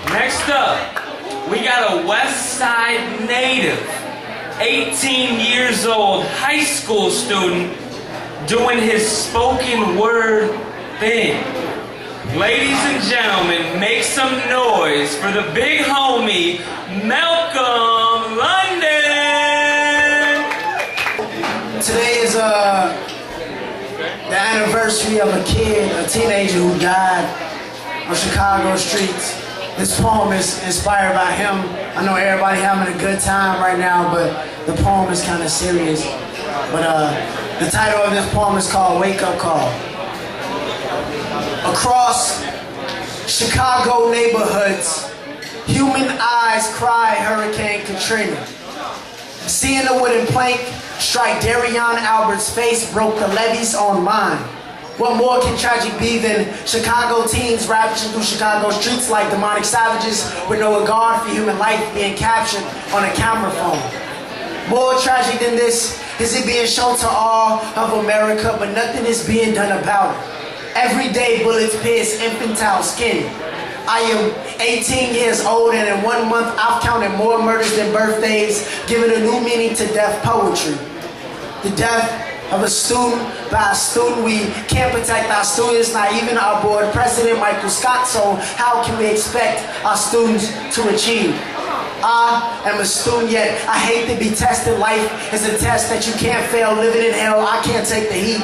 Next up, we got a West Side native, 18 years old, high school student, doing his spoken word thing. Ladies and gentlemen, make some noise for the big homie, Malcolm London! Today is the anniversary of a teenager who died on Chicago streets. This poem is inspired by him. I know everybody having a good time right now, but the poem is kind of serious. But the title of this poem is called Wake Up Call. Across Chicago neighborhoods, human eyes cry Hurricane Katrina. Seeing a wooden plank strike Darion Albert's face broke the levees on mine. What more can tragic be than Chicago teens ravaging through Chicago streets like demonic savages with no regard for human life being captured on a camera phone? More tragic than this is it being shown to all of America, but nothing is being done about it. Every day bullets pierce infantile skin. I am 18 years old, and in 1 month I've counted more murders than birthdays, giving a new meaning to death poetry. The death of a student by a student. We can't protect our students, not even our board president, Michael Scott, so how can we expect our students to achieve? I am a student, yet I hate to be tested. Life is a test that you can't fail. Living in hell, I can't take the heat.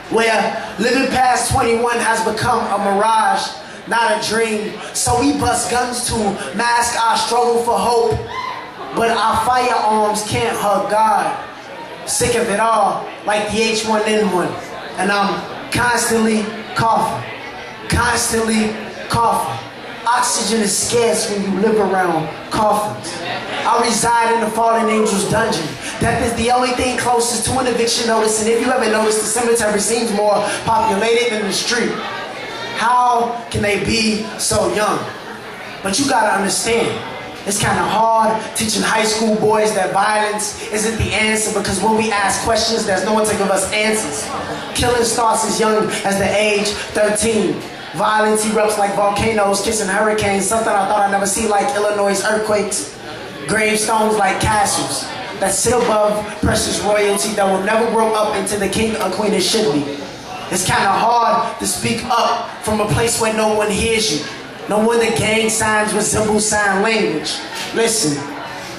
Where living past 21 has become a mirage, not a dream. So we bust guns to mask our struggle for hope, but our firearms can't hug God. Sick of it all, like the H1N1, and I'm constantly coughing, Oxygen is scarce when you live around coffins. I reside in the fallen angel's dungeon. Death is the only thing closest to an eviction notice, and if you ever notice, the cemetery seems more populated than the street. How can they be so young? But you gotta understand, it's kind of hard teaching high school boys that violence isn't the answer, because when we ask questions, there's no one to give us answers. Killing starts as young as the age 13. Violence erupts like volcanoes kissing hurricanes, something I thought I'd never see, like Illinois' earthquakes. Gravestones like castles that sit above precious royalty that will never grow up into the king or queen it should be. It's kind of hard to speak up from a place where no one hears you. No wonder gang signs resemble sign language. Listen,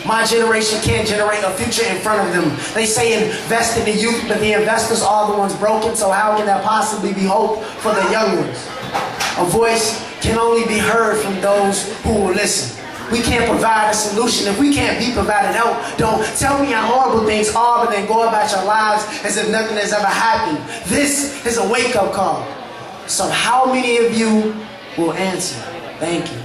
my generation can't generate a future in front of them. They say invest in the youth, but the investors are the ones broken, so how can there possibly be hope for the young ones? A voice can only be heard from those who will listen. We can't provide a solution if we can't be provided help. Don't tell me how horrible things are, but then go about your lives as if nothing has ever happened. This is a wake-up call. So how many of you will answer? Thank you.